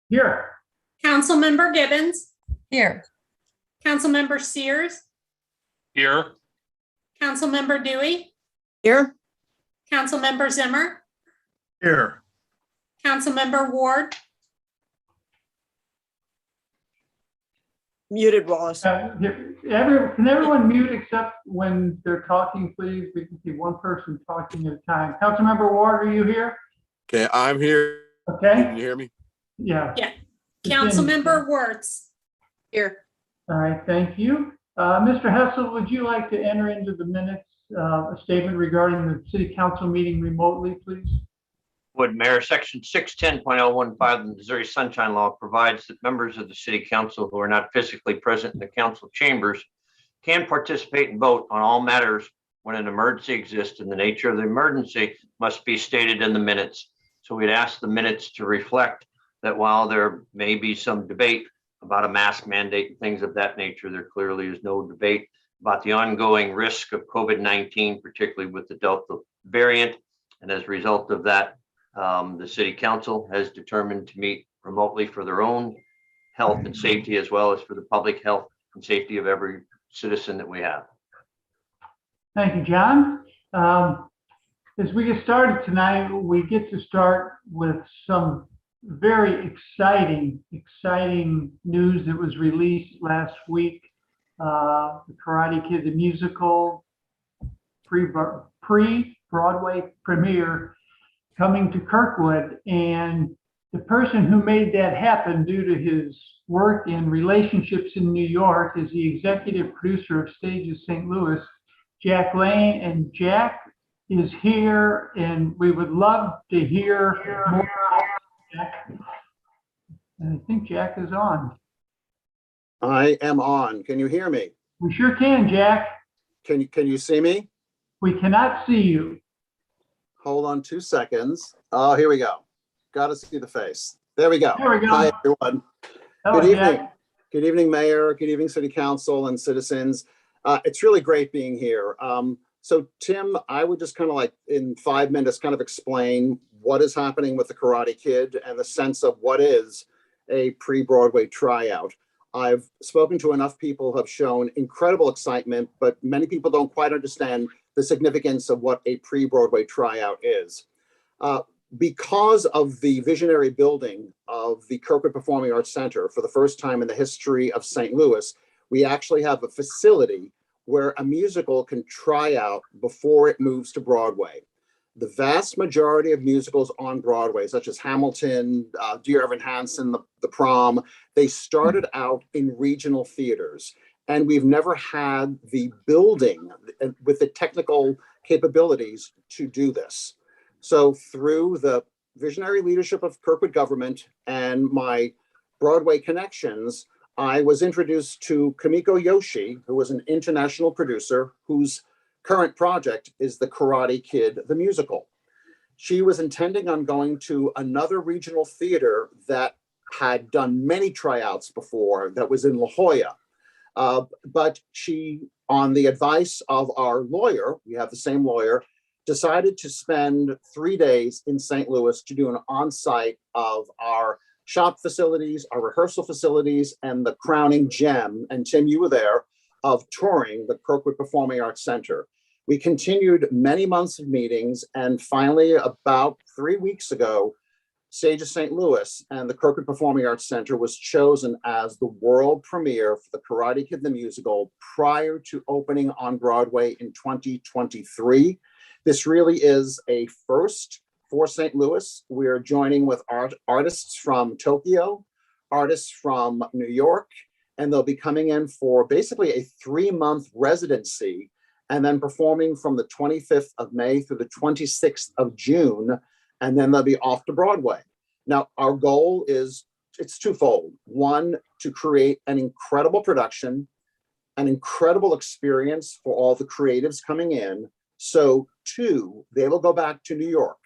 Here. Councilmember Gibbons, Here. Councilmember Sears, Here. Councilmember Dewey, Here. Councilmember Zimmer, Here. Councilmember Ward, Muted, Wallace. Can everyone mute except when they're talking, please? We can see one person talking at a time. Councilmember Ward, are you here? Okay, I'm here. Okay. Can you hear me? Yeah. Yeah. Councilmember Wertz. Here. All right, thank you. Mr. Hessel, would you like to enter into the minutes a statement regarding the city council meeting remotely, please? Would Mayor, Section 610.015 of the Missouri Sunshine Law provides that members of the city council who are not physically present in the council chambers can participate and vote on all matters when an emergency exists, and the nature of the emergency must be stated in the minutes. So we'd ask the minutes to reflect that while there may be some debate about a mask mandate and things of that nature, there clearly is no debate about the ongoing risk of COVID-19, particularly with the Delta variant. And as a result of that, the city council has determined to meet remotely for their own health and safety, as well as for the public health and safety of every citizen that we have. Thank you, John. As we get started tonight, we get to start with some very exciting news that was released last week. The Karate Kid, the musical, pre-Broadway premiere coming to Kirkwood, and the person who made that happen due to his work in relationships in New York is the executive producer of Stages St. Louis, Jack Lane. And Jack is here, and we would love to hear more about Jack. And I think Jack is on. I am on. Can you hear me? We sure can, Jack. Can you see me? We cannot see you. Hold on 2 seconds. Oh, here we go. Got to see the face. There we go. There we go. Hi, everyone. Hello, Good evening. Jack. Good evening, Mayor. Good evening, City Council and citizens. It's really great being here. So, Tim, I would just kind of like in 5 minutes kind of explain what is happening with the Karate Kid and the sense of what is a pre-Broadway tryout. I've spoken to enough people who have shown incredible excitement, but many people don't quite understand the significance of what a pre-Broadway tryout is. Because of the visionary building of the Kirkwood Performing Arts Center for the first time in the history of St. Louis, we actually have a facility where a musical can try out before it moves to Broadway. The vast majority of musicals on Broadway, such as Hamilton, Dear Evan Hansen, the Prom, they started out in regional theaters. And we've never had the building with the technical capabilities to do this. So through the visionary leadership of Kirkwood government and my Broadway connections, I was introduced to Kamiko Yoshi, who was an international producer whose current project is the Karate Kid, the musical. She was intending on going to another regional theater that had done many tryouts before, that was in La Jolla. But she, on the advice of our lawyer, we have the same lawyer, decided to spend 3 days in St. Louis to do an on-site of our shop facilities, our rehearsal facilities, and the crowning gem, and Tim, you were there, of touring the Kirkwood Performing Arts Center. We continued many months of meetings, and finally, about 3 weeks ago, Stages St. Louis and the Kirkwood Performing Arts Center was chosen as the world premiere for the Karate Kid the musical prior to opening on Broadway in 2023. This really is a first for St. Louis. We're joining with artists from Tokyo, artists from New York, and they'll be coming in for basically a 3-month residency and then performing from the 25th of May through the 26th of June, and then they'll be off to Broadway. Now, our goal is, it's twofold. One, to create an incredible production, an incredible experience for all the creatives coming in. So 2, they will go back to New York.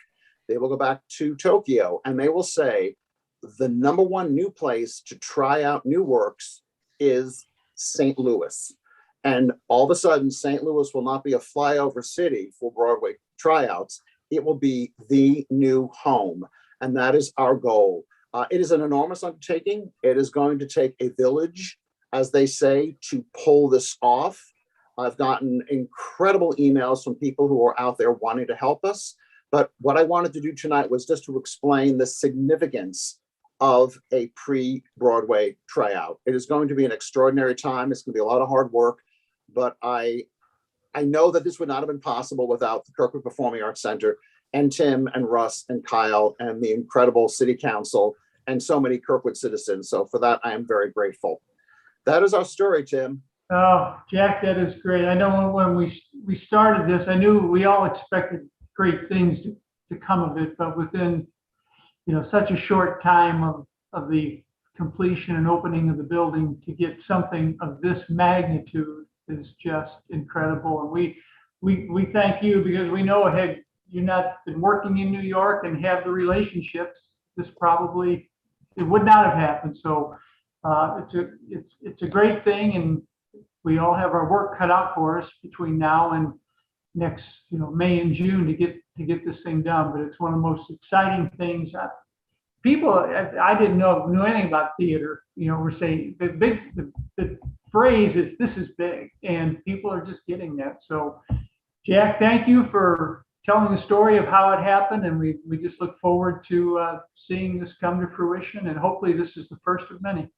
They will go back to Tokyo, and they will say, the #1 new place to try out new works is St. Louis. And all of a sudden, St. Louis will not be a flyover city for Broadway tryouts. It will be the new home. And that is our goal. It is an enormous undertaking. It is going to take a village, as they say, to pull this off. I've gotten incredible emails from people who are out there wanting to help us. But what I wanted to do tonight was just to explain the significance of a pre-Broadway tryout. It is going to be an extraordinary time. It's going to be a lot of hard work, but I know that this would not have been possible without the Kirkwood Performing Arts Center and Tim and Russ and Kyle and the incredible city council and so many Kirkwood citizens. So for that, I am very grateful. That is our story, Tim. Oh, Jack, that is great. I know when we started this, I knew we all expected great things to come of it, but within, such a short time of the completion and opening of the building, to get something of this magnitude is just incredible. And we thank you, because we know had you not been working in New York and have the relationships, it would not have happened. So it's a great thing, and we all have our work cut out for us between now and next, May and June to get this thing done. But it's one of the most exciting things. People, I didn't knew anything about theater. We're saying the phrase is "this is big," and people are just getting that. So, Jack, thank you for telling the story of how it happened, and we just look forward to seeing this come to fruition. And hopefully, this is the first of many.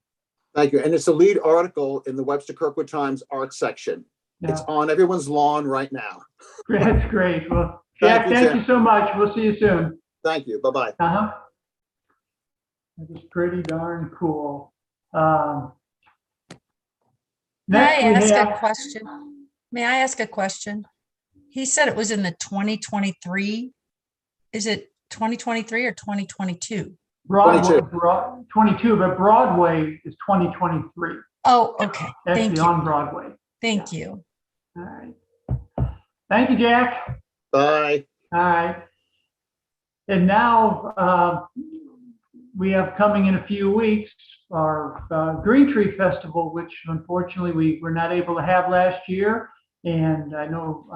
Thank you. And it's a lead article in the Webster Kirkwood Times Arts section. Yeah. It's on everyone's lawn right now. That's great. Well, Jack, thank you so much. We'll see you soon. Thank you. Bye-bye. That was pretty darn cool. May I ask a question? He said it was in the 2023. Is it 2023 or 2022? Broadway, 22, but Broadway is 2023. Oh, okay. That's Thank you. on Broadway. Thank you. All right. Thank you, Jack. Bye. All right. And now we have coming in a few weeks our Green Tree Festival, which unfortunately we were not able to have last year. And I know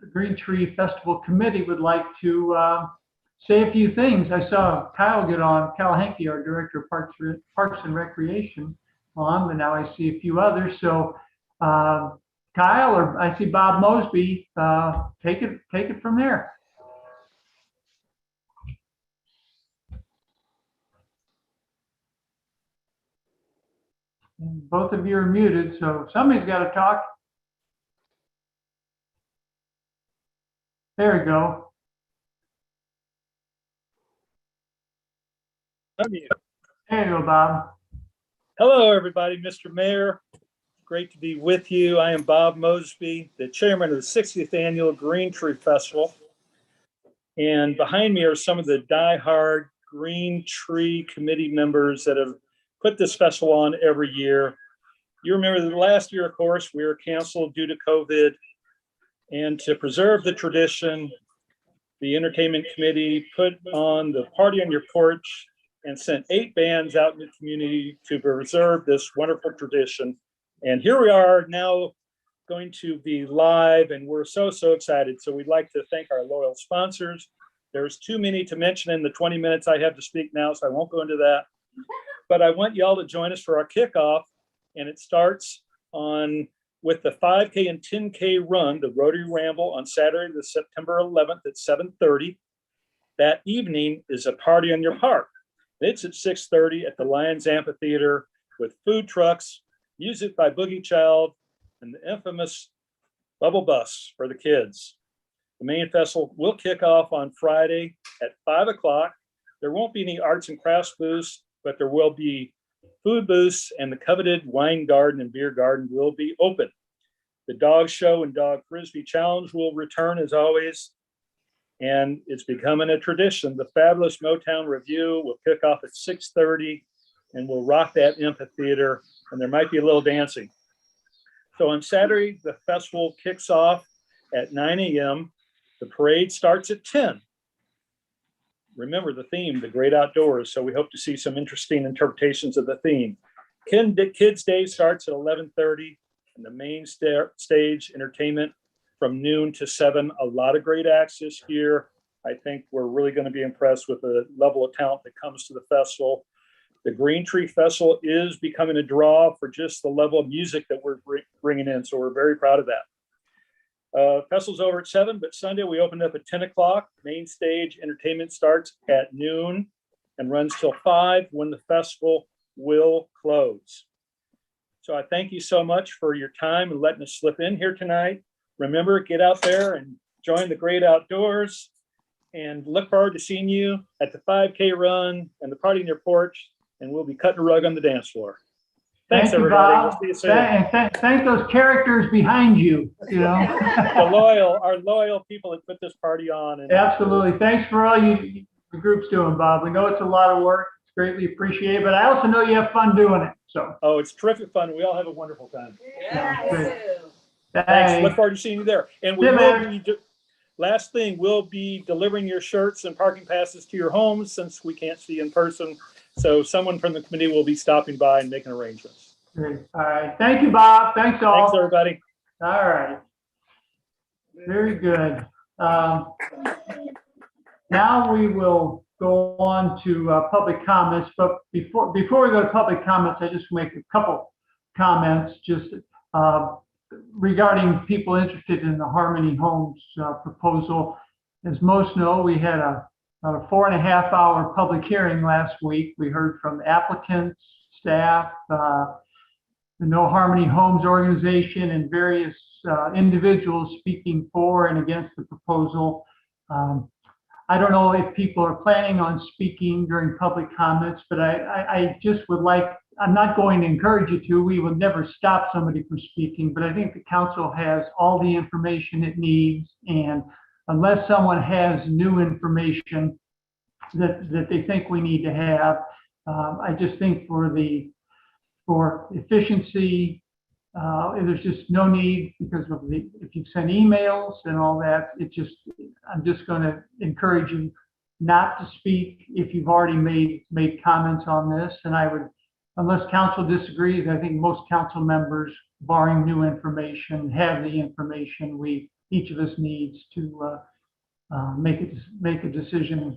the Green Tree Festival Committee would like to say a few things. I saw Kyle get on, Kyle Henke, our Director of Parks and Recreation, on, but now I see a few others. So Kyle, or I see Bob Mosby, take it from there. And both of you are muted, so somebody's got to talk. There we go. There you go, Bob. Hello, everybody. Mr. Mayor, great to be with you. I am Bob Mosby, the chairman of the 60th Annual Green Tree Festival. And behind me are some of the diehard Green Tree Committee members that have put this festival on every year. You remember the last year, of course, we were canceled due to COVID. And to preserve the tradition, the entertainment committee put on the Party on Your Porch and sent 8 bands out in the community to preserve this wonderful tradition. And here we are now going to be live, and we're so excited. So we'd like to thank our loyal sponsors. There's too many to mention in the 20 minutes I have to speak now, so I won't go into that. But I want y'all to join us for our kickoff, and it starts with the 5K and 10K run, the Rotary Ramble, on Saturday, the September 11th at 7:30. That evening is a party on your park. It's at 6:30 at the Lions Amphitheater with food trucks, music by Boogie Child, and the infamous Bubble Bus for the kids. The main festival will kick off on Friday at 5 o'clock. There won't be any arts and crafts booths, but there will be food booths, and the coveted wine garden and beer garden will be open. The dog show and dog frisbee challenge will return as always. And it's becoming a tradition. The fabulous Motown Review will kick off at 6:30 and we'll rock that amphitheater, and there might be a little dancing. So on Saturday, the festival kicks off at 9 a.m. The parade starts at 10. Remember the theme, the great outdoors. So we hope to see some interesting interpretations of the theme. Kids Day starts at 11:30, and the main stage entertainment from noon to 7. A lot of great acts this year. I think we're really going to be impressed with the level of talent that comes to the festival. The Green Tree Festival is becoming a draw for just the level of music that we're bringing in. So we're very proud of that. Festival's over at 7, but Sunday we opened up at 10 o'clock. Main stage entertainment starts at noon and runs till 5 when the festival will close. So I thank you so much for your time and letting us slip in here tonight. Remember, get out there and join the great outdoors, and look forward to seeing you at the 5K run and the party in your porch, and we'll be cutting a rug on the dance floor. Thanks, Thank you, everybody. Bob. We'll see you soon. Thank those characters behind you, you know. Our loyal people that put this party on. And Absolutely. Thanks for all the group's doing, Bob. We know it's a lot of work. It's greatly appreciated, but I also know you have fun doing it. So. Oh, it's terrific fun. We all have a wonderful time. Great. Thanks. Look forward to seeing you there. And we Yeah, will man. be, last thing, we'll be delivering your shirts and parking passes to your homes since we can't see you in person. So someone from the committee will be stopping by and making arrangements. Great. All right. Thank you, Bob. Thanks all. Thanks, everybody. All right. Very good. Now we will go on to public comments, but before we go to public comments, I just make a couple comments just regarding people interested in the Harmony Homes proposal. As most know, we had a 4.5-hour public hearing last week. We heard from applicants, staff, the No Harmony Homes organization, and various individuals speaking for and against the proposal. I don't know if people are planning on speaking during public comments, but I just would like, I'm not going to encourage you to. We will never stop somebody from speaking, but I think the council has all the information it needs, and unless someone has new information that they think we need to have, I just think for efficiency, there's just no need, because of if you send emails and all that, I'm just going to encourage you not to speak if you've already made comments on this. And I would, unless council disagrees, I think most council members, barring new information, have the information each of us needs to make a decision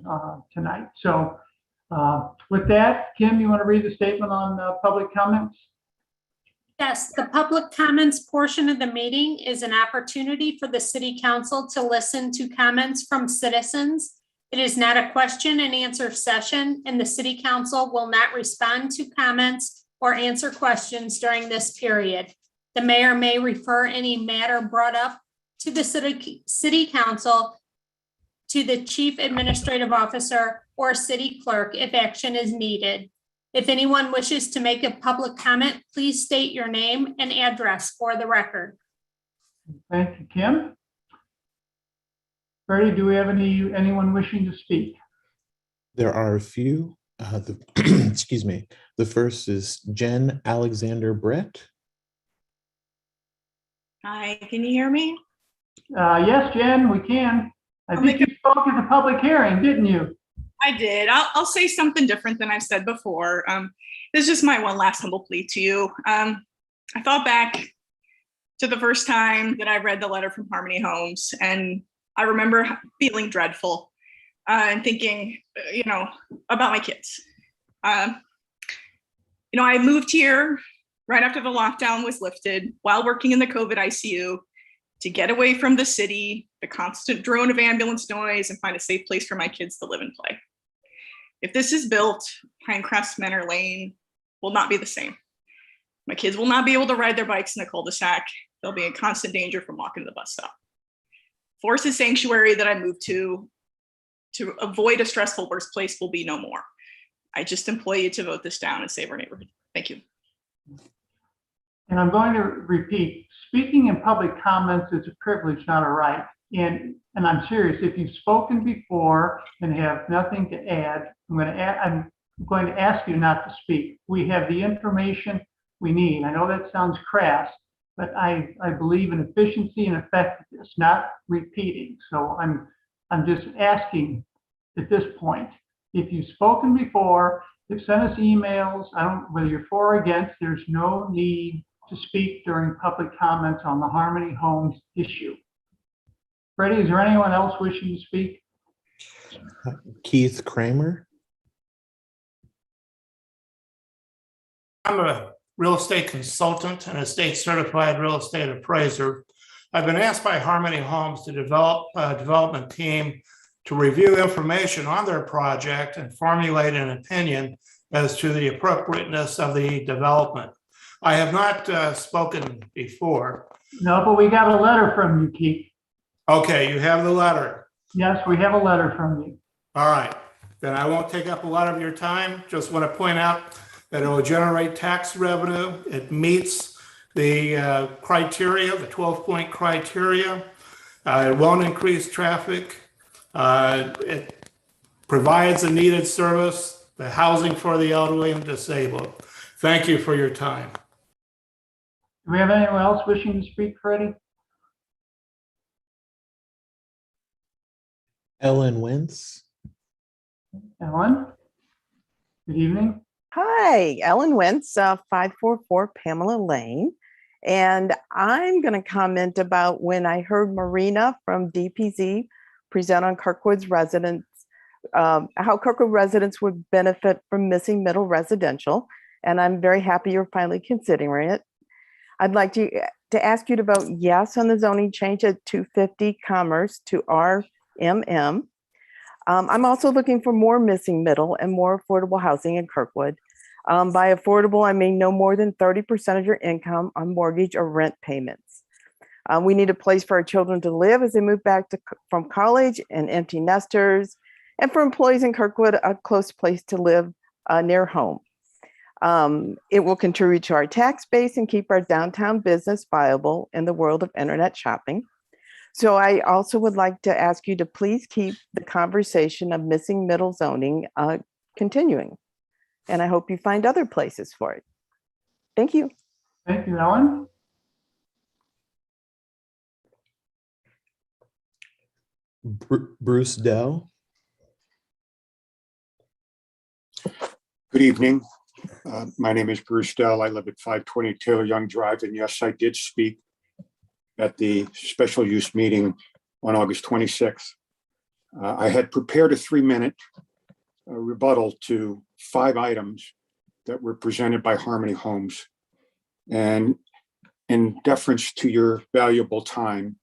tonight. So with that, Kim, you want to read the statement on public comments? Yes, the public comments portion of the meeting is an opportunity for the city council to listen to comments from citizens. It is not a question and answer session, and the city council will not respond to comments or answer questions during this period. The mayor may refer any matter brought up to the city council to the chief administrative officer or city clerk if action is needed. If anyone wishes to make a public comment, please state your name and address for the record. Thank you, Kim. Freddie, do we have anyone wishing to speak? There are a few. Excuse me. The first is Jen Alexander Brett. Hi, can you hear me? Yes, Jen, we can. I think you spoke at the public hearing, didn't you? I did. I'll say something different than I've said before. This is just my one last humble plea to you. I thought back to the first time that I read the letter from Harmony Homes, and I remember feeling dreadful and thinking, about my kids. I moved here right after the lockdown was lifted while working in the COVID ICU to get away from the city, the constant drone of ambulance noise, and find a safe place for my kids to live and play. If this is built, Pinecrest Manor Lane will not be the same. My kids will not be able to ride their bikes in the cul-de-sac. They'll be in constant danger from walking to the bus stop. Forest Sanctuary that I moved to avoid a stressful workplace will be no more. I just implore you to vote this down and save our neighborhood. Thank you. And I'm going to repeat, speaking in public comments is a privilege, not a right. And I'm serious, if you've spoken before and have nothing to add, I'm going to ask you not to speak. We have the information we need. I know that sounds crass, but I believe in efficiency and effectiveness, not repeating. So I'm just asking at this point, if you've spoken before, you've sent us emails, whether you're for or against, there's no need to speak during public comments on the Harmony Homes issue. Freddie, is there anyone else wishing to speak? Keith Kramer. I'm a real estate consultant and a state certified real estate appraiser. I've been asked by Harmony Homes to develop a development team to review information on their project and formulate an opinion as to the appropriateness of the development. I have not spoken before. No, but we got a letter from you, Keith. Okay, you have the letter. Yes, we have a letter from you. All right, then I won't take up a lot of your time. Just want to point out that it will generate tax revenue. It meets the criteria, the 12-point criteria. It won't increase traffic. It provides a needed service, the housing for the elderly and disabled. Thank you for your time. Do we have anyone else wishing to speak, Freddie? Ellen Wentz. Ellen? Good evening. Hi, Ellen Wentz, 544 Pamela Lane. And I'm going to comment about when I heard Marina from DPZ present on Kirkwood's residents, how Kirkwood residents would benefit from missing middle residential. And I'm very happy you're finally considering it. I'd like to ask you to vote yes on the zoning change at 250 Commerce to RMM. I'm also looking for more missing middle and more affordable housing in Kirkwood. By affordable, I mean no more than 30% of your income on mortgage or rent payments. We need a place for our children to live as they move back from college, and empty nesters, and for employees in Kirkwood, a close place to live near home. It will contribute to our tax base and keep our downtown business viable in the world of internet shopping. So I also would like to ask you to please keep the conversation of missing middle zoning continuing. And I hope you find other places for it. Thank you. Thank you, Ellen. Bruce Dell. Good evening. My name is Bruce Dell. I live at 520 Taylor Young Drive. And yes, I did speak at the special use meeting on August 26th. I had prepared a 3-minute rebuttal to 5 items that were presented by Harmony Homes. And in deference to your valuable time,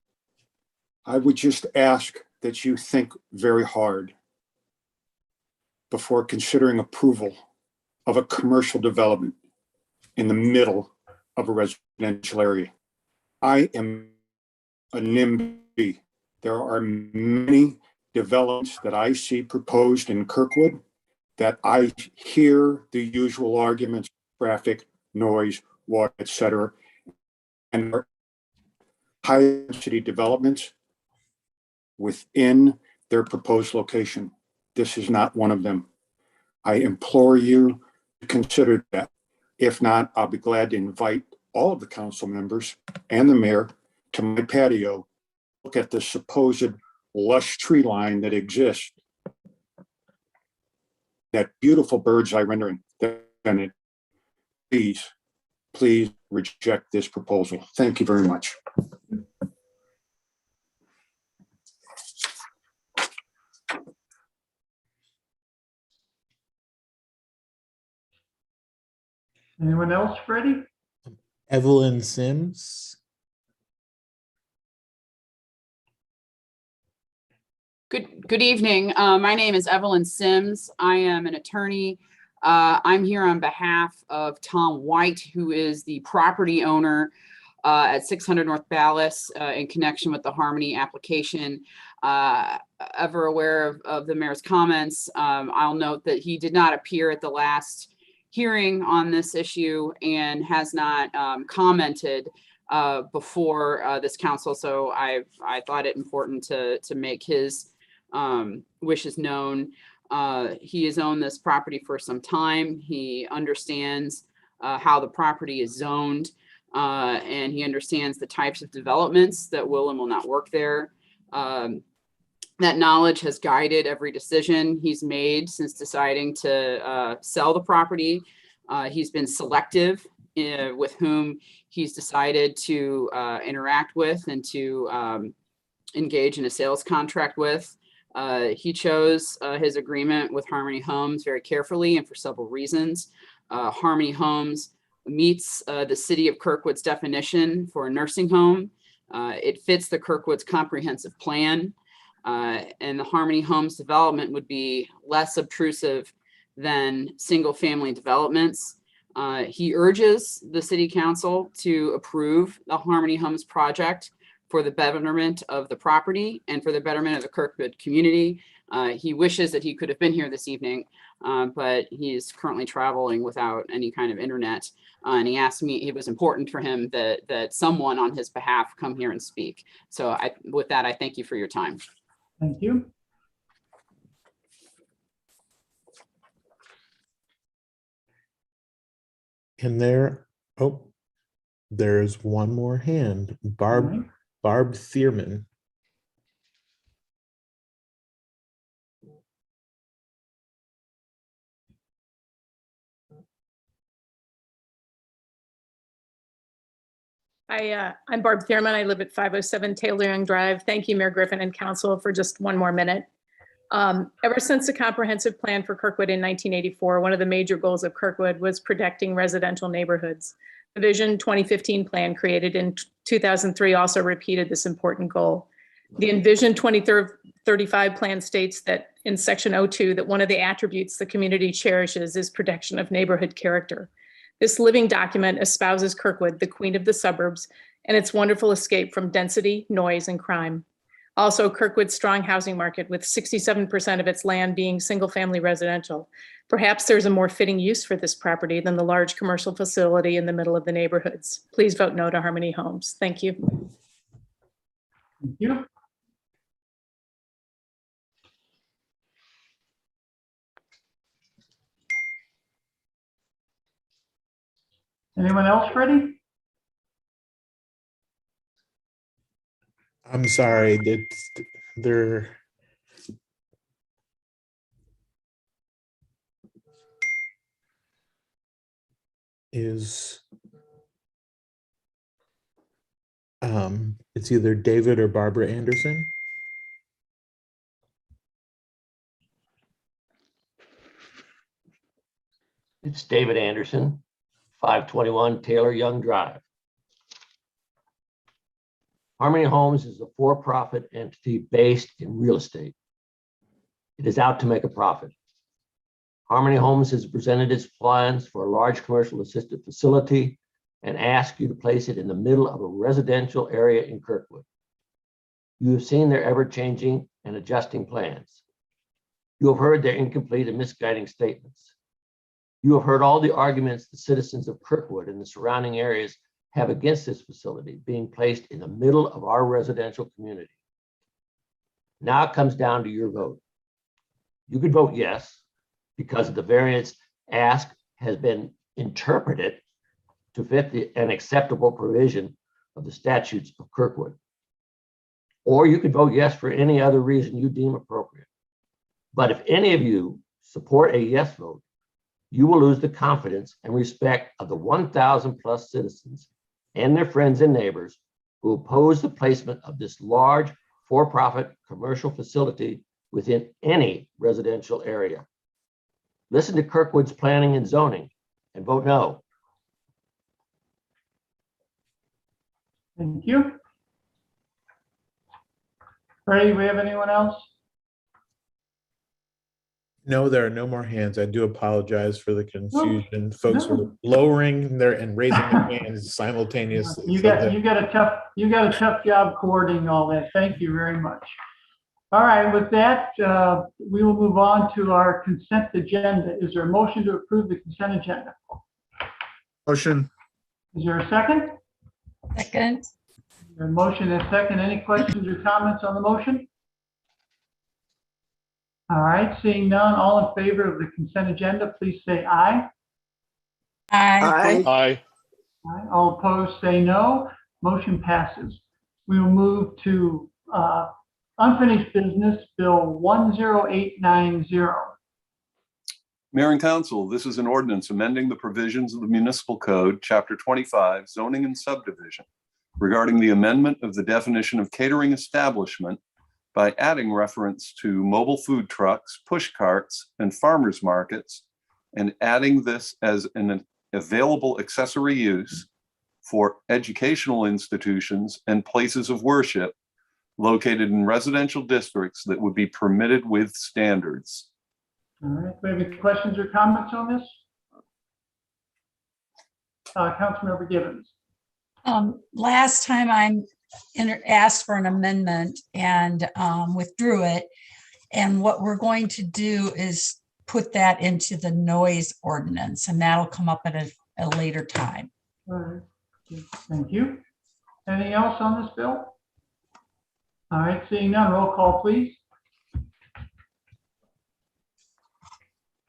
I would just ask that you think very hard before considering approval of a commercial development in the middle of a residential area. I am a NIMBY. There are many developments that I see proposed in Kirkwood that I hear the usual arguments, traffic, noise, water, etc. And high density developments within their proposed location. This is not one of them. I implore you to consider that. If not, I'll be glad to invite all of the council members and the mayor to my patio, look at the supposed lush tree line that exists, that beautiful bird's eye rendering. Please, please reject this proposal. Thank you very much. Anyone else, Freddie? Evelyn Sims. Good evening. My name is Evelyn Sims. I am an attorney. I'm here on behalf of Tom White, who is the property owner at 600 North Ballas in connection with the Harmony application. Ever aware of the mayor's comments, I'll note that he did not appear at the last hearing on this issue and has not commented before this council. So I thought it important to make his wishes known. He has owned this property for some time. He understands how the property is zoned, and he understands the types of developments that will and will not work there. That knowledge has guided every decision he's made since deciding to sell the property. He's been selective with whom he's decided to interact with and to engage in a sales contract with. He chose his agreement with Harmony Homes very carefully and for several reasons. Harmony Homes meets the city of Kirkwood's definition for a nursing home. It fits the Kirkwood's comprehensive plan, and the Harmony Homes development would be less obtrusive than single-family developments. He urges the city council to approve the Harmony Homes project for the betterment of the property and for the betterment of the Kirkwood community. He wishes that he could have been here this evening, but he is currently traveling without any kind of internet. And he asked me, it was important for him that someone on his behalf come here and speak. So with that, I thank you for your time. Thank you. And there's one more hand, Barb Thierman. I'm Barb Thierman. I live at 507 Taylor Young Drive. Thank you, Mayor Griffin and Council, for just one more minute. Ever since the comprehensive plan for Kirkwood in 1984, one of the major goals of Kirkwood was protecting residential neighborhoods. The Vision 2015 plan created in 2003 also repeated this important goal. The Envision 2035 plan states that in section 02 that one of the attributes the community cherishes is protection of neighborhood character. This living document espouses Kirkwood, the queen of the suburbs, and its wonderful escape from density, noise, and crime. Also, Kirkwood's strong housing market with 67% of its land being single-family residential. Perhaps there's a more fitting use for this property than the large commercial facility in the middle of the neighborhoods. Please vote no to Harmony Homes. Thank you. Thank you. Anyone else ready? I'm sorry, there is it's either David or Barbara Anderson. It's David Anderson, 521 Taylor Young Drive. Harmony Homes is a for-profit entity based in real estate. It is out to make a profit. Harmony Homes has presented its plans for a large commercial assisted facility and asked you to place it in the middle of a residential area in Kirkwood. You have seen their ever-changing and adjusting plans. You have heard their incomplete and misguiding statements. You have heard all the arguments the citizens of Kirkwood and the surrounding areas have against this facility being placed in the middle of our residential community. Now it comes down to your vote. You could vote yes, because the variance asked has been interpreted to fit an acceptable provision of the statutes of Kirkwood. Or you could vote yes for any other reason you deem appropriate. But if any of you support a yes vote, you will lose the confidence and respect of the 1,000 plus citizens and their friends and neighbors who oppose the placement of this large for-profit commercial facility within any residential area. Listen to Kirkwood's planning and zoning and vote no. Thank you. Ray, do we have anyone else? No, there are no more hands. I do apologize for the confusion. Folks were lowering their and raising their hands simultaneously. You got a tough job coordinating all that. Thank you very much. All right, with that, we will move on to our consent agenda. Is there a motion to approve the consent agenda? Motion. Is there a second? Second. A motion and a second. Any questions or comments on the motion? All right, seeing none, all in favor of the consent agenda, please say aye. Aye. Aye. Aye. All opposed, say no. Motion passes. We will move to unfinished business, Bill 10890. Mayor and Council, this is an ordinance amending the provisions of the Municipal Code, Chapter 25, Zoning and Subdivision, regarding the amendment of the definition of catering establishment by adding reference to mobile food trucks, push carts, and farmers markets, and adding this as an available accessory use for educational institutions and places of worship located in residential districts that would be permitted with standards. All right, do we have any questions or comments on this? Councilmember Gibbons. Last time I asked for an amendment and withdrew it. And what we're going to do is put that into the noise ordinance, and that'll come up at a later time. All right, thank you. Anything else on this bill? All right, seeing none, roll call, please.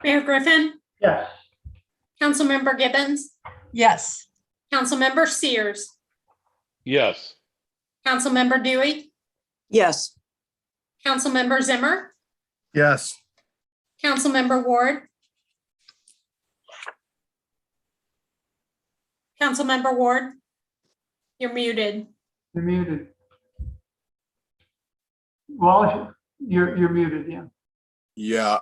Mayor Griffin, Yes. Councilmember Gibbons, Yes. Councilmember Sears, Yes. Councilmember Dewey, Yes. Councilmember Zimmer, Yes. Councilmember Ward, Councilmember Ward, you're muted. You're muted. Wallace, you're muted, yeah. Yeah,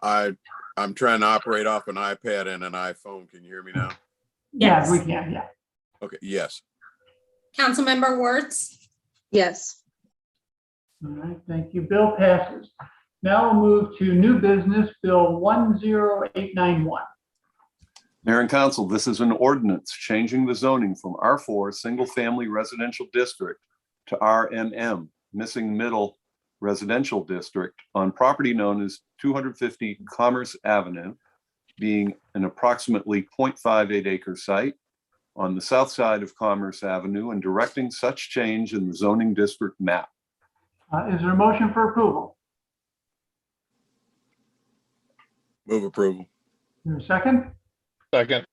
I'm trying to operate off an iPad and an iPhone. Can you hear me now? Yes, we can, yeah. Okay, yes. Councilmember Wertz, Yes. All right, thank you. Bill passes. Now we'll move to new business, Bill 10891. Mayor and Council, this is an ordinance changing the zoning from R4 Single Family Residential District to RMM Missing Middle Residential District on property known as 250 Commerce Avenue, being an approximately 0.58 acre site on the south side of Commerce Avenue, and directing such change in the zoning district map. Is there a motion for approval? Move approval. Is there a second? Second.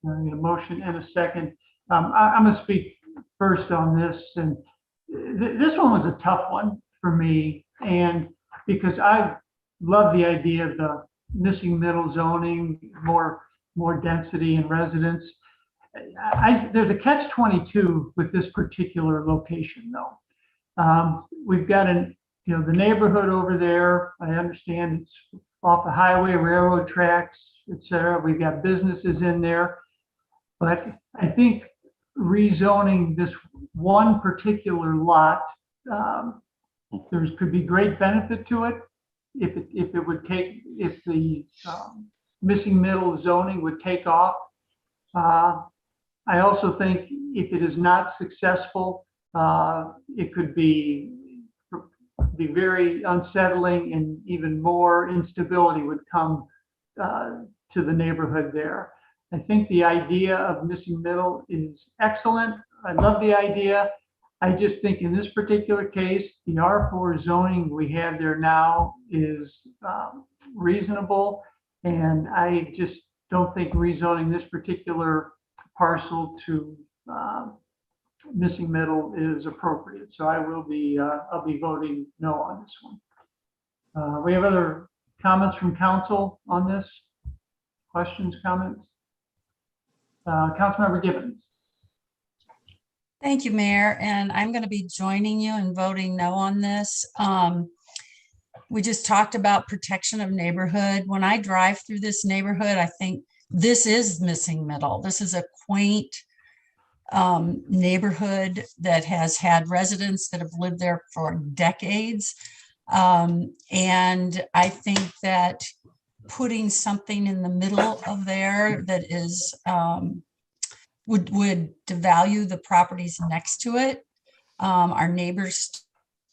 I need a motion and a second. I'm going to speak first on this, and this one was a tough one for me, and because I love the idea of the missing middle zoning, more density in residents. There's a catch-22 with this particular location, though. We've got the neighborhood over there. I understand it's off the highway, railroad tracks, etc. We've got businesses in there, but I think rezoning this one particular lot, there could be great benefit to it if the missing middle zoning would take off. I also think if it is not successful, it could be very unsettling, and even more instability would come to the neighborhood there. I think the idea of missing middle is excellent. I love the idea. I just think in this particular case, the R4 zoning we have there now is reasonable, and I just don't think rezoning this particular parcel to missing middle is appropriate. So I'll be voting no on this one. We have other comments from council on this? Questions, comments? Councilmember Gibbons. Thank you, Mayor. And I'm going to be joining you in voting no on this. We just talked about protection of neighborhood. When I drive through this neighborhood, I think this is missing middle. This is a quaint neighborhood that has had residents that have lived there for decades. And I think that putting something in the middle of there that is would devalue the properties next to it. Our neighbors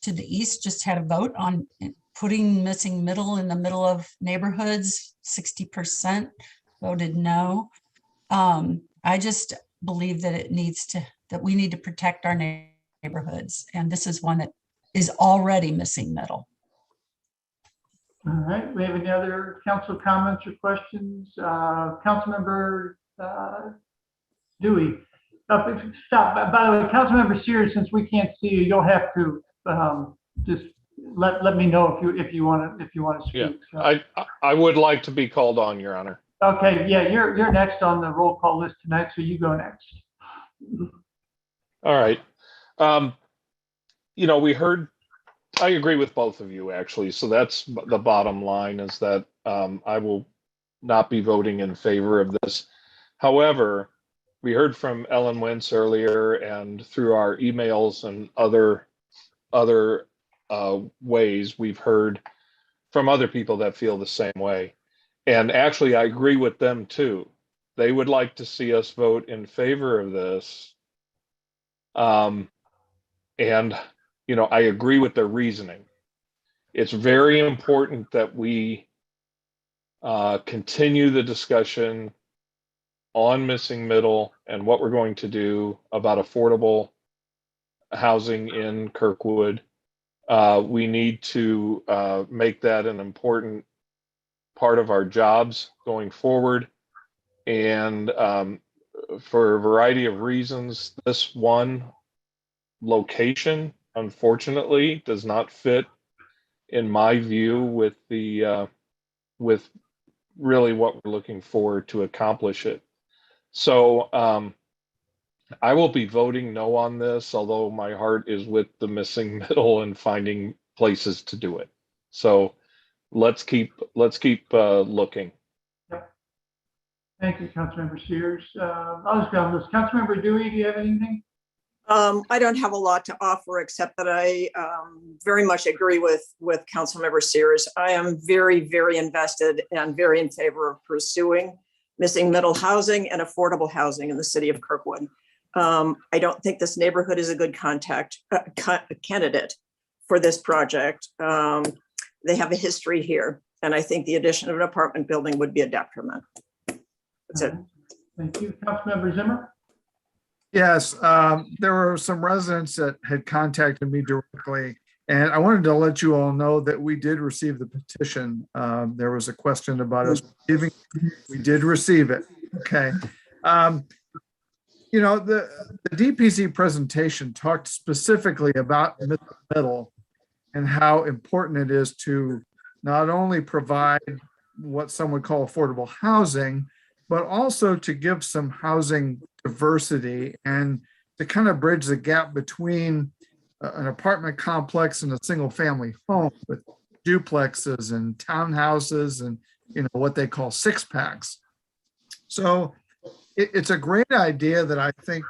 to the east just had a vote on putting missing middle in the middle of neighborhoods. 60% voted no. I just believe that we need to protect our neighborhoods, and this is one that is already missing middle. All right, we have any other council comments or questions? Councilmember Dewey. Stop. By the way, Councilmember Sears, since we can't see you, you'll have to just let me know if you want to speak. Yeah, So. I would like to be called on, Your Honor. Okay, yeah, you're next on the roll call list tonight, so you go next. All right. I agree with both of you, actually. So that's the bottom line, is that I will not be voting in favor of this. However, we heard from Ellen Wentz earlier, and through our emails and other ways, we've heard from other people that feel the same way. And actually, I agree with them too. They would like to see us vote in favor of this. And, I agree with their reasoning. It's very important that we continue the discussion on missing middle and what we're going to do about affordable housing in Kirkwood. We need to make that an important part of our jobs going forward. And for a variety of reasons, this one location, unfortunately, does not fit, in my view, with with really what we're looking for to accomplish it. So I will be voting no on this, although my heart is with the missing middle and finding places to do it. So let's keep looking. Thank you, Councilmember Sears. I'll just go on this. Councilmember Dewey, do you have anything? I don't have a lot to offer, except that I very much agree with Councilmember Sears. I am very, very invested and very in favor of pursuing missing middle housing and affordable housing in the city of Kirkwood. I don't think this neighborhood is a good candidate for this project. They have a history here, and I think the addition of an apartment building would be a detriment. That's it. Thank you. Councilmember Zimmer? Yes, there were some residents that had contacted me directly, and I wanted to let you all know that we did receive the petition. There was a question about us receiving. We did receive it. Okay. The DPC presentation talked specifically about middle and how important it is to not only provide what some would call affordable housing, but also to give some housing diversity and to kind of bridge the gap between an apartment complex and a single family home with duplexes and townhouses and what they call six packs. So it's a great idea that I think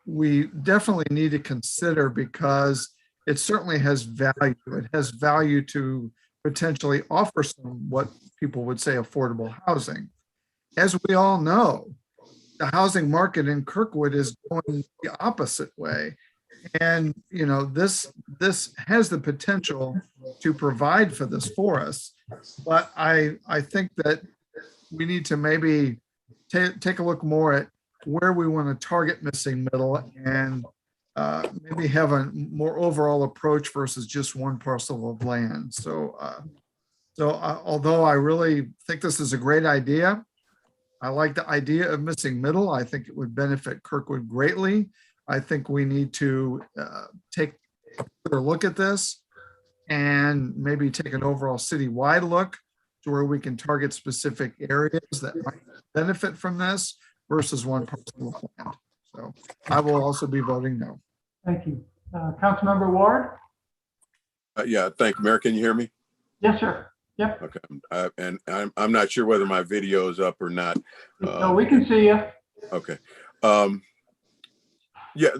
we definitely need to consider, because it certainly has value. It has value to potentially offer some what people would say affordable housing. As we all know, the housing market in Kirkwood is going the opposite way. And, this has the potential to provide for this for us. But I think that we need to maybe take a look more at where we want to target missing middle and maybe have a more overall approach versus just one parcel of land. So although I really think this is a great idea, I like the idea of missing middle. I think it would benefit Kirkwood greatly. I think we need to take a further look at this and maybe take an overall citywide look to where we can target specific areas that might benefit from this versus one parcel of land. So I will also be voting no. Thank you. Councilmember Ward? Yeah, thank you. Mayor, can you hear me? Yes, sir. Yep. Okay. And I'm not sure whether my video is up or not. No, we can see you. Okay. Yeah,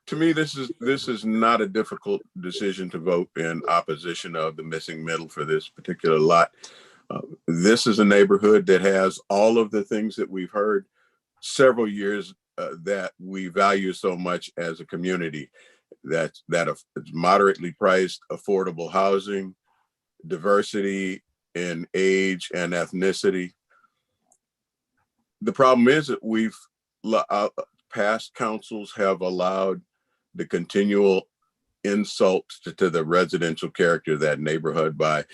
to me, this is not a difficult decision to vote in opposition of the missing middle for this particular lot. This is a neighborhood that has all of the things that we've heard several years that we value so much as a community. It's moderately priced, affordable housing, diversity in age and ethnicity. The problem is that past councils have allowed the continual insults to the residential character of that neighborhood by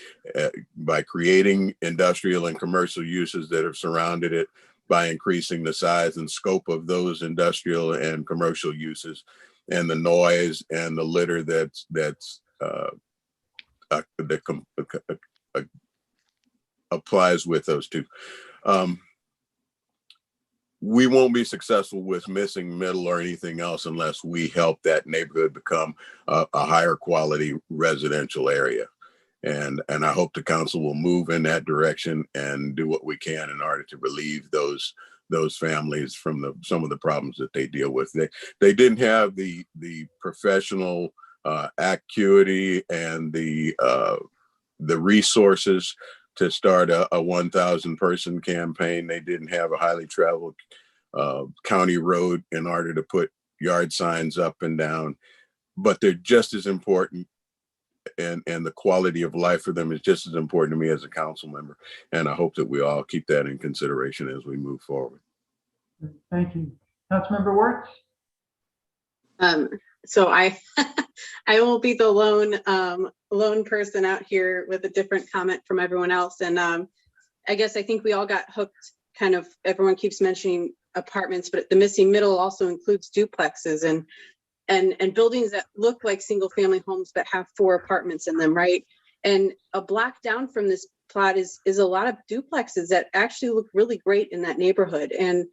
creating industrial and commercial uses that have surrounded it, by increasing the size and scope of those industrial and commercial uses, and the noise and the litter that applies with those two. We won't be successful with missing middle or anything else unless we help that neighborhood become a higher quality residential area. And I hope the council will move in that direction and do what we can in order to relieve those those families from some of the problems that they deal with. They didn't have the professional acuity and the resources to start a 1,000 person campaign. They didn't have a highly traveled county road in order to put yard signs up and down, but they're just as important, and the quality of life for them is just as important to me as a council member. And I hope that we all keep that in consideration as we move forward. Thank you. Councilmember Wertz? So I will be the lone person out here with a different comment from everyone else. And I guess I think we all got hooked, kind of, everyone keeps mentioning apartments, but the missing middle also includes duplexes and buildings that look like single family homes but have 4 apartments in them, right? And a block down from this plot is a lot of duplexes that actually look really great in that neighborhood. And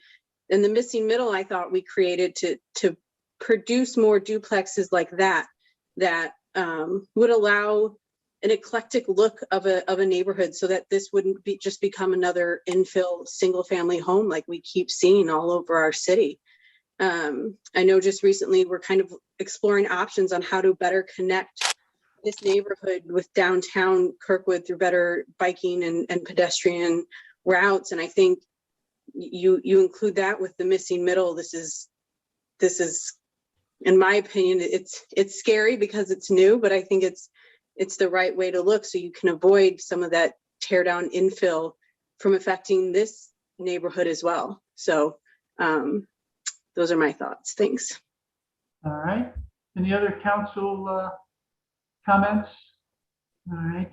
the missing middle, I thought we created to produce more duplexes like that would allow an eclectic look of a neighborhood, so that this wouldn't be just become another infill single family home like we keep seeing all over our city. I know just recently we're kind of exploring options on how to better connect this neighborhood with downtown Kirkwood through better biking and pedestrian routes. And I think you include that with the missing middle. This is, in my opinion, it's scary because it's new, but I think it's the right way to look, so you can avoid some of that tear down infill from affecting this neighborhood as well. So those are my thoughts. Thanks. All right. Any other council comments? All right.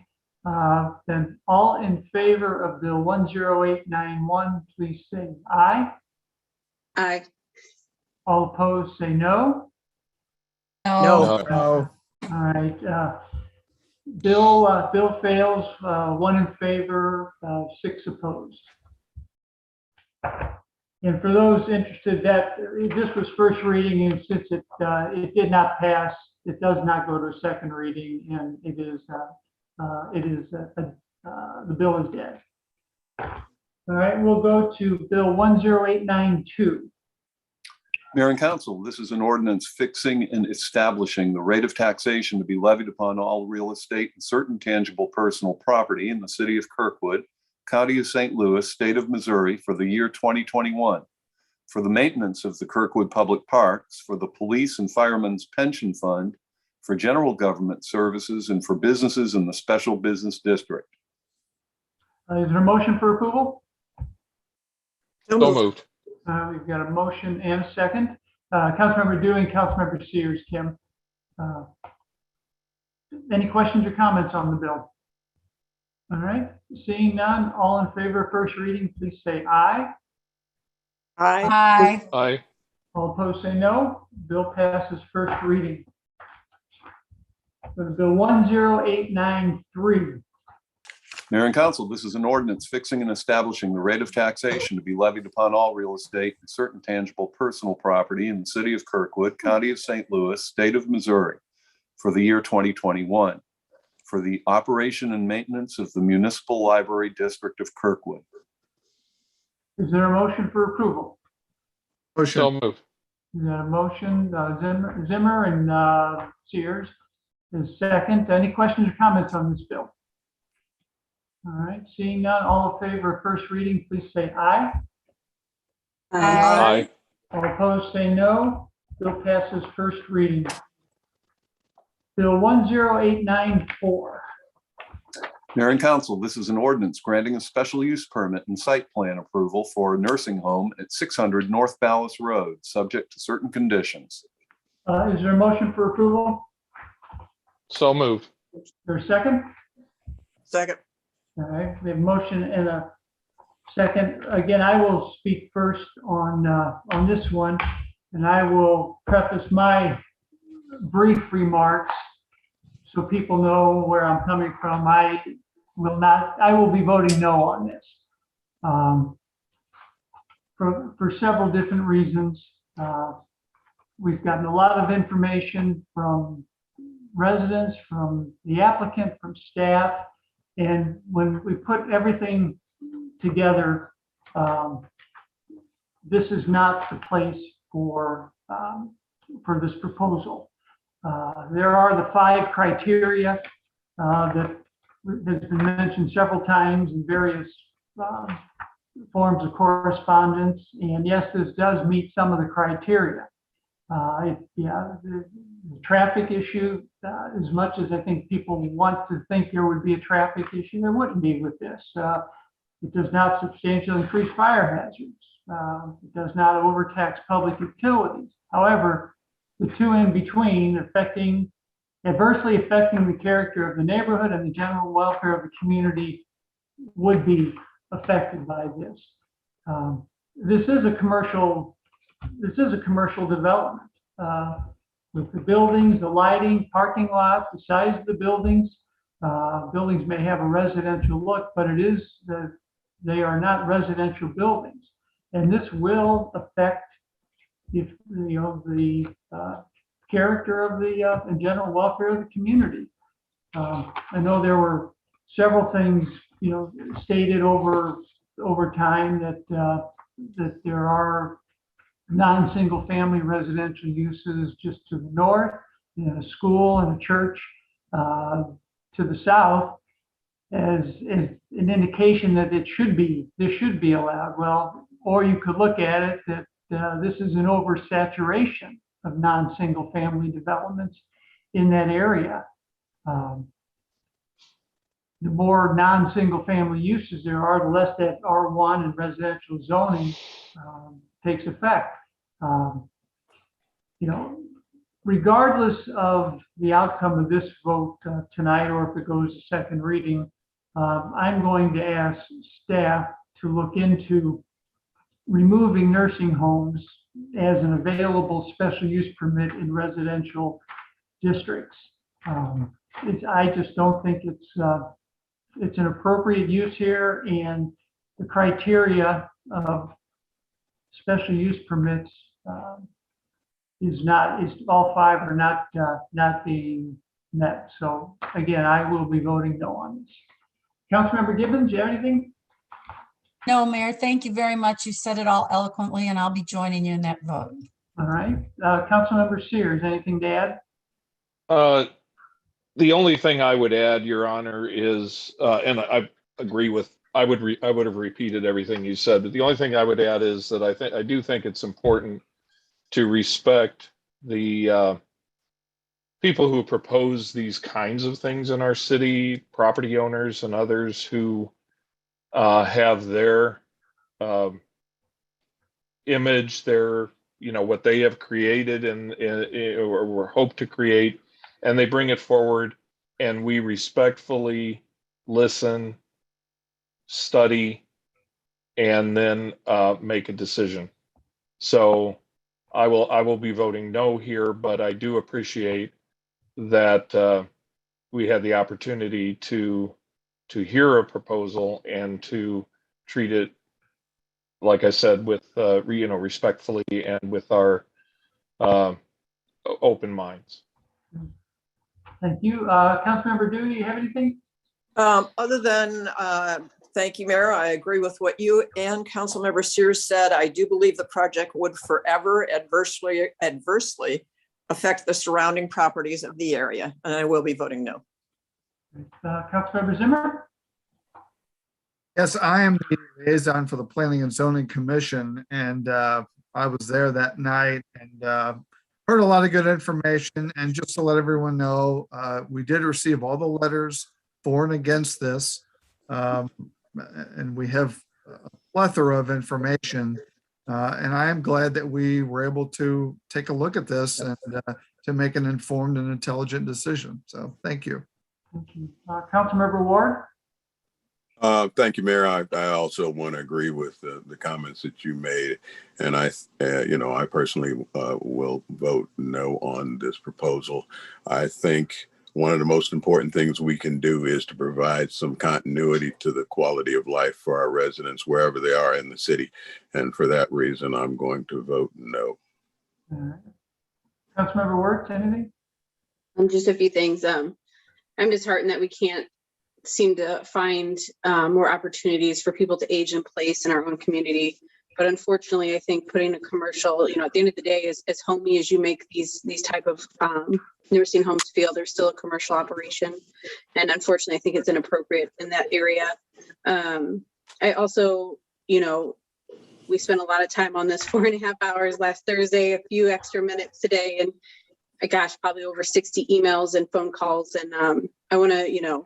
Then all in favor of Bill 10891, please say aye. Aye. All opposed, say no. No. No. All right. Bill fails. 1 in favor, 6 opposed. And for those interested, that this was first reading, and since it did not pass, it does not go to a second reading, and the bill is dead. All right, we'll go to Bill 10892. Mayor and Council, this is an ordinance fixing and establishing the rate of taxation to be levied upon all real estate and certain tangible personal property in the city of Kirkwood, County of St. Louis, State of Missouri for the year 2021, for the maintenance of the Kirkwood Public Parks, for the Police and Firemen's Pension Fund, for general government services, and for businesses in the Special Business District. Is there a motion for approval? So moved. We've got a motion and a second. Councilmember Dewey, Councilmember Sears, Kim. Any questions or comments on the bill? All right, seeing none, all in favor of first reading, please say aye. Aye. Aye. Aye. All opposed, say no. Bill passes first reading. For Bill 10893. Mayor and Council, this is an ordinance fixing and establishing the rate of taxation to be levied upon all real estate and certain tangible personal property in the city of Kirkwood, County of St. Louis, State of Missouri for the year 2021, for the operation and maintenance of the Municipal Library District of Kirkwood. Is there a motion for approval? Motion. So moved. Is that a motion? Zimmer and Sears is second. Any questions or comments on this bill? All right, seeing none, all in favor of first reading, please say aye. Aye. All opposed, say no. Bill passes first reading. Bill 10894. Mayor and Council, this is an ordinance granting a special use permit and site plan approval for a nursing home at 600 North Ballas Road, subject to certain conditions. Is there a motion for approval? So moved. Is there a second? Second. All right, we have a motion and a second. Again, I will speak first on this one, and I will preface my brief remarks so people know where I'm coming from. I will be voting no on this for several different reasons. We've gotten a lot of information from residents, from the applicant, from staff. And when we put everything together, this is not the place for this proposal. There are the 5 criteria that has been mentioned several times in various forms of correspondence. And yes, this does meet some of the criteria. The traffic issue, as much as I think people want to think there would be a traffic issue, there wouldn't be with this. It does not substantially increase fire hazards. It does not overtax public utilities. However, the two in between, adversely affecting the character of the neighborhood and the general welfare of the community, would be affected by this. This is a commercial development with the buildings, the lighting, parking lots, the size of the buildings. Buildings may have a residential look, but they are not residential buildings, and this will affect the character of the and general welfare of the community. I know there were several things stated over time that there are non-single family residential uses just to the north, a school and a church to the south, as an indication that this should be allowed. Well, or you could look at it that this is an oversaturation of non-single family developments in that area. The more non-single family uses there are, the less that R1 and residential zoning takes effect. Regardless of the outcome of this vote tonight, or if it goes to second reading, I'm going to ask staff to look into removing nursing homes as an available special use permit in residential districts. I just don't think it's an appropriate use here, and the criteria of special use permits all 5 are not being met. So again, I will be voting no on this. Councilmember Gibbons, do you have anything? No, Mayor, thank you very much. You said it all eloquently, and I'll be joining you in that vote. All right. Councilmember Sears, anything to add? The only thing I would add, Your Honor, is, and I agree with, I would have repeated everything you said, but the only thing I would add is that I do think it's important to respect the people who propose these kinds of things in our city, property owners and others who have their image, their, what they have created or hope to create, and they bring it forward, and we respectfully listen, study, and then make a decision. So I will be voting no here, but I do appreciate that we had the opportunity to hear a proposal and to treat it, like I said, with respectfully and with our open minds. Thank you. Councilmember Dewey, do you have anything? Other than thank you, Mayor. I agree with what you and Councilmember Sears said. I do believe the project would forever adversely affect the surrounding properties of the area, and I will be voting no. Councilmember Zimmer? Yes, I am the liaison for the Planning and Zoning Commission, and I was there that night and heard a lot of good information. And just to let everyone know, we did receive all the letters for and against this, and we have a plethora of information. And I am glad that we were able to take a look at this and to make an informed and intelligent decision. So thank you. Thank you. Councilmember Ward? Thank you, Mayor. I also want to agree with the comments that you made, and I personally will vote no on this proposal. I think one of the most important things we can do is to provide some continuity to the quality of life for our residents wherever they are in the city, and for that reason, I'm going to vote no. All right. Councilmember Wirtz, anything? Just a few things. I'm disheartened that we can't seem to find more opportunities for people to age in place in our own community. But unfortunately, I think putting a commercial, at the end of the day, as homey as you make these type of nursing homes feel, there's still a commercial operation. And unfortunately, I think it's inappropriate in that area. I also, we spent a lot of time on this 4.5 hours last Thursday, a few extra minutes today, and gosh, probably over 60 emails and phone calls. And I want to,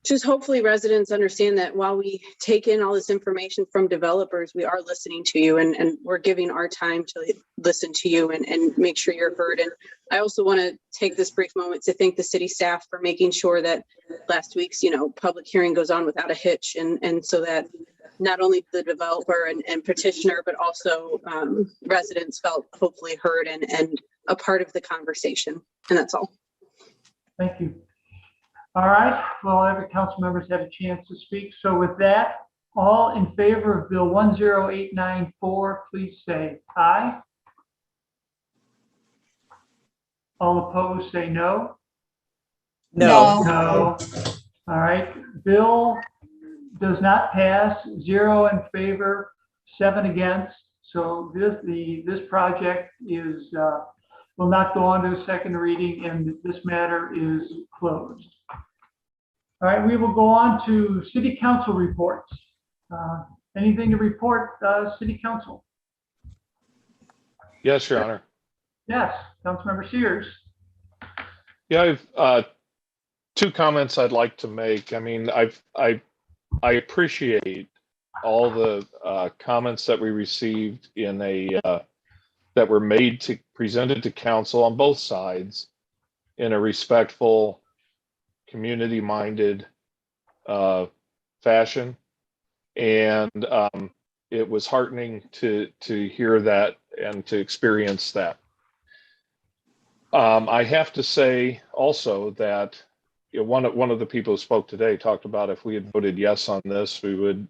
just hopefully residents understand that while we take in all this information from developers, we are listening to you and we're giving our time to listen to you and make sure you're heard. And I also want to take this brief moment to thank the city staff for making sure that last week's, public hearing goes on without a hitch. And so that not only the developer and petitioner, but also residents felt hopefully heard and a part of the conversation. And that's all. Thank you. All right, well, every council members had a chance to speak. So with that, all in favor of Bill 10894, please say aye. All opposed, say no. No. No. All right, bill does not pass, 0 in favor, 7 against. So this project is will not go on to a second reading, and this matter is closed. All right, we will go on to city council reports. Anything to report, city council? Yes, Your Honor. Yes, Councilmember Sears. Yeah, I've two comments I'd like to make. I mean, I appreciate all the comments that we received in that were presented to council on both sides in a respectful, community-minded fashion, and it was heartening to hear that and to experience that. I have to say also that one of the people who spoke today talked about if we had voted yes on this, we would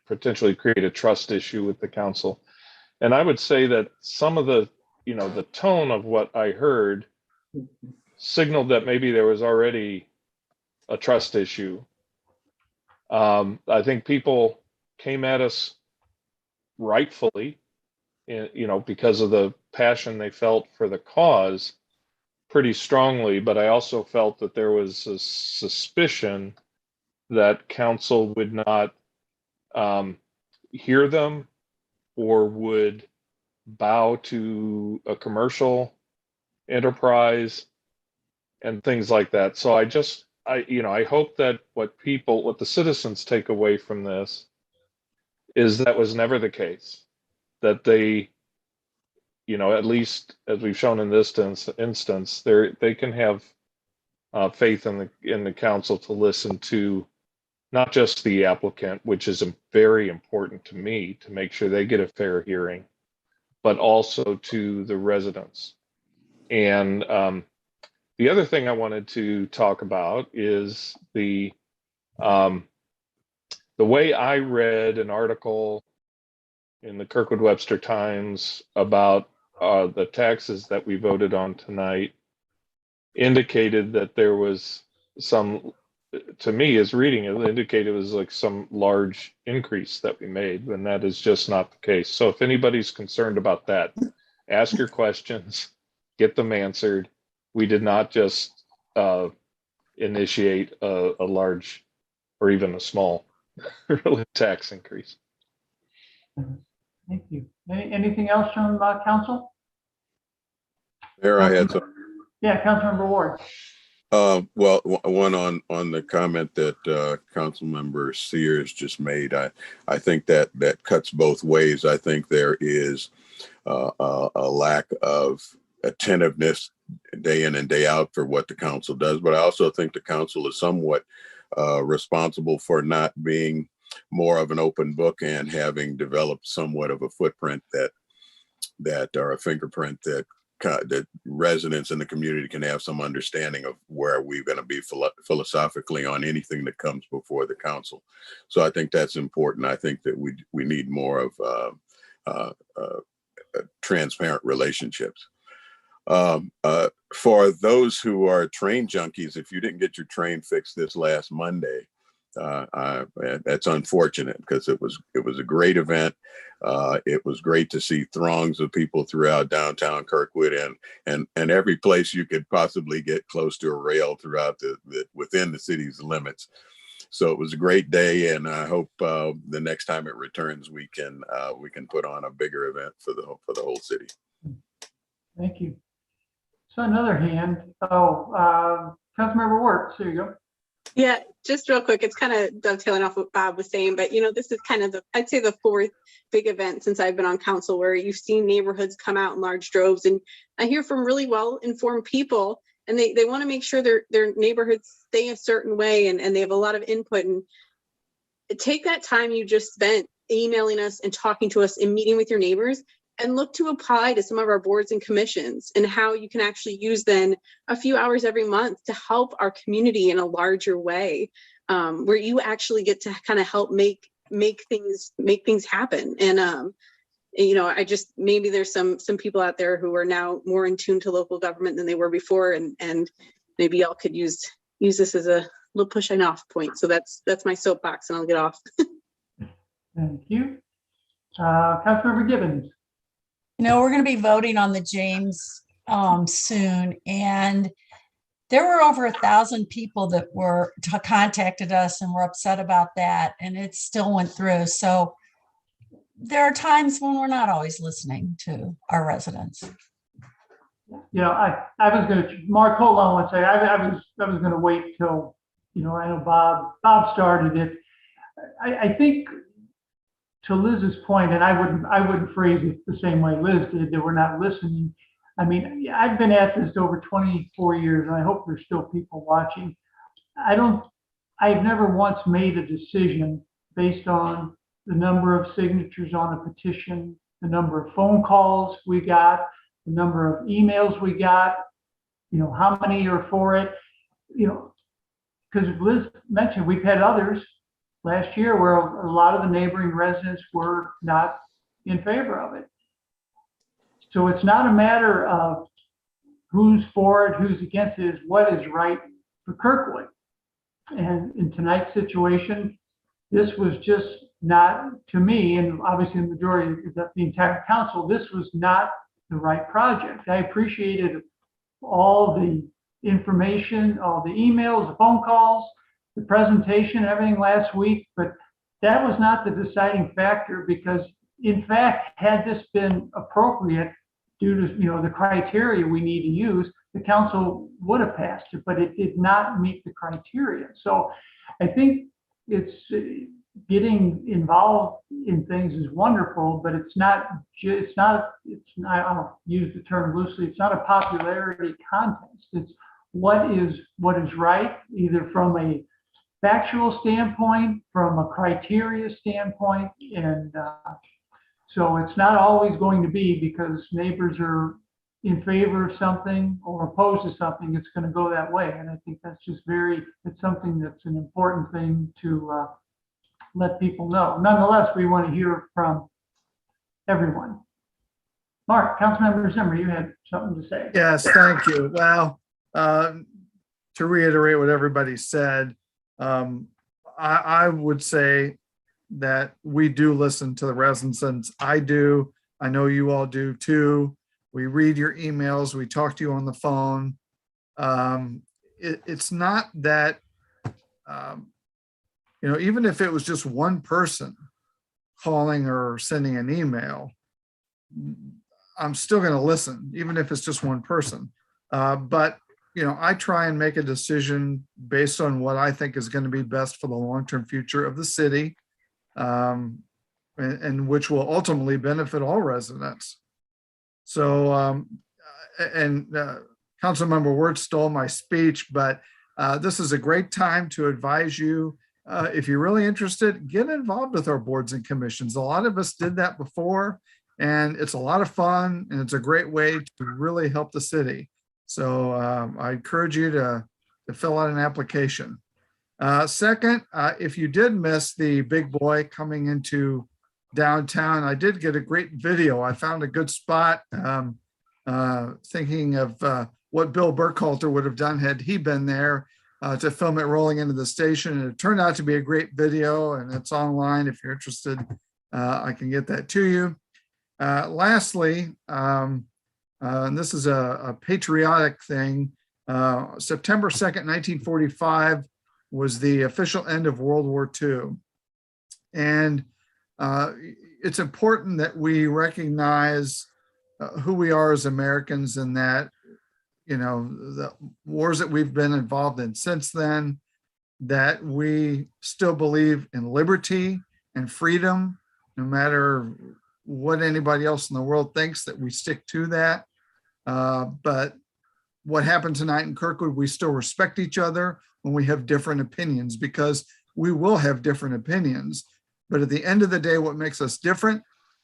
potentially create a trust issue with the council. And I would say that some of the tone of what I heard signaled that maybe there was already a trust issue. I think people came at us rightfully, because of the passion they felt for the cause pretty strongly, but I also felt that there was a suspicion that council would not hear them or would bow to a commercial enterprise and things like that. So I hope that what the citizens take away from this is that was never the case, that they, at least as we've shown in this instance, they can have faith in the council to listen to not just the applicant, which is very important to me to make sure they get a fair hearing, but also to the residents. And the other thing I wanted to talk about is the way I read an article in the Kirkwood Webster Times about the taxes that we voted on tonight indicated that there was some, to me as reading it, indicated it was like some large increase that we made, when that is just not the case. So if anybody's concerned about that, ask your questions, get them answered. We did not just initiate a large or even a small tax increase. Thank you. Anything else from council? There, I had some. Yeah, Councilmember Ward. Well, one on the comment that Councilmember Sears just made. I think that cuts both ways. I think there is a lack of attentiveness day in and day out for what the council does, but I also think the council is somewhat responsible for not being more of an open book and having developed somewhat of a footprint that or a fingerprint that residents in the community can have some understanding of where we're going to be philosophically on anything that comes before the council. So I think that's important. I think that we need more of transparent relationships. For those who are train junkies, if you didn't get your train fixed this last Monday, That's unfortunate because it was a great event. It was great to see throngs of people throughout downtown Kirkwood and every place you could possibly get close to a rail throughout within the city's limits. So it was a great day, and I hope the next time it returns, we can put on a bigger event for the whole city. Thank you. So another hand. Councilmember Wertz, there you go. Yeah, just real quick, it's kind of dovetailing off what Bob was saying, but this is kind of I'd say the fourth big event since I've been on council where you've seen neighborhoods come out in large droves. And I hear from really well-informed people, and they want to make sure their neighborhoods stay a certain way, and they have a lot of input. And take that time you just spent emailing us and talking to us and meeting with your neighbors, and look to apply to some of our boards and commissions and how you can actually use then a few hours every month to help our community in a larger way, where you actually get to kind of help make things happen. And I just, maybe there's some people out there who are now more in tune to local government than they were before, and maybe y'all could use this as a little push and off point. So that's my soapbox, and I'll get off. Thank you. Councilmember Gibbons. We're going to be voting on the James soon, and there were over 1,000 people that contacted us and were upset about that, and it still went through. So there are times when we're not always listening to our residents. I was going to, Mark, hold on one second. I was going to wait till, I know Bob started it. I think, to Liz's point, and I wouldn't phrase it the same way Liz did, that we're not listening. I mean, I've been at this over 24 years, and I hope there's still people watching. I've never once made a decision based on the number of signatures on a petition, the number of phone calls we got, the number of emails we got, how many are for it, because Liz mentioned we've had others last year where a lot of the neighboring residents were not in favor of it. So it's not a matter of who's for it, who's against it, it's what is right for Kirkwood. And in tonight's situation, this was just not, to me, and obviously the majority of the entire council, this was not the right project. I appreciated all the information, all the emails, the phone calls, the presentation, everything last week, but that was not the deciding factor, because in fact, had this been appropriate due to the criteria we need to use, the council would have passed it, but it did not meet the criteria. So I think it's getting involved in things is wonderful, but I'll use the term loosely, it's not a popularity contest. It's what is right, either from a factual standpoint, from a criteria standpoint, and so it's not always going to be because neighbors are in favor of something or opposed to something, it's going to go that way. And I think that's just it's something that's an important thing to let people know. Nonetheless, we want to hear from everyone. Mark, Councilmember Zimmer, you had something to say. Yes, thank you. Well, to reiterate what everybody said, I would say that we do listen to the residents. I do. I know you all do too. We read your emails. We talk to you on the phone. It's not that, even if it was just one person calling or sending an email, I'm still going to listen, even if it's just one person. But I try and make a decision based on what I think is going to be best for the long-term future of the city, and which will ultimately benefit all residents. So, Councilmember Wertz stole my speech, but this is a great time to advise you. If you're really interested, get involved with our boards and commissions. A lot of us did that before, and it's a lot of fun, and it's a great way to really help the city. So I encourage you to fill out an application. Second, if you did miss the big boy coming into downtown, I did get a great video. I found a good spot, thinking of what Bill Burkhalter would have done had he been there. to film it rolling into the station. And it turned out to be a great video, and it's online. If you're interested, I can get that to you. Lastly, and this is a patriotic thing, September 2nd, 1945 was the official end of World War II. And it's important that we recognize who we are as Americans, and that, you know, the wars that we've been involved in since then, that we still believe in liberty and freedom, no matter what anybody else in the world thinks, that we stick to that. But what happened tonight in Kirkwood, we still respect each other when we have different opinions, because we will have different opinions. But at the end of the day, what makes us different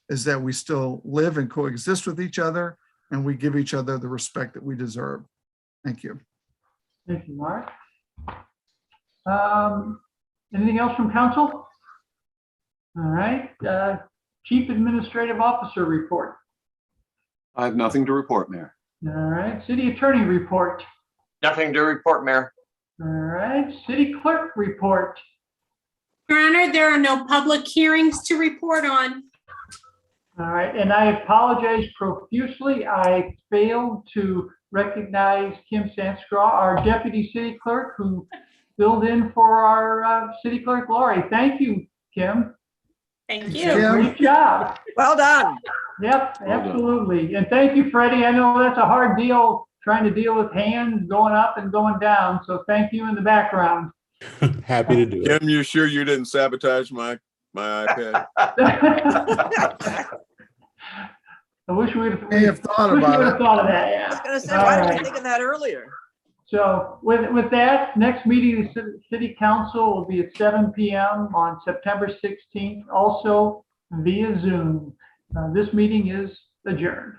is that we still live and coexist with each other, and we give each other the respect that we deserve. Thank you. Thank you, Mark. Anything else from council? All right. Chief Administrative Officer report. I have nothing to report, Mayor. All right. City Attorney report. Nothing to report, Mayor. All right. City Clerk report. Your Honor, there are no public hearings to report on. All right. And I apologize profusely. I failed to recognize Kim Sandscraw, our Deputy City Clerk, who filled in for our City Clerk Lori. Thank you, Kim. Thank you. Great job. Well done. Yep, absolutely. And thank you, Freddie. I know that's a hard deal, trying to deal with hands going up and going down. So thank you in the background. Happy to do it. Kim, you sure you didn't sabotage my iPad? I wish we may have thought about it. Thought of that, yeah. I was going to say, All why didn't right. we think of that earlier? So with that, next meeting of the City Council will be at 7 p.m. on September 16th, also via Zoom. This meeting is adjourned.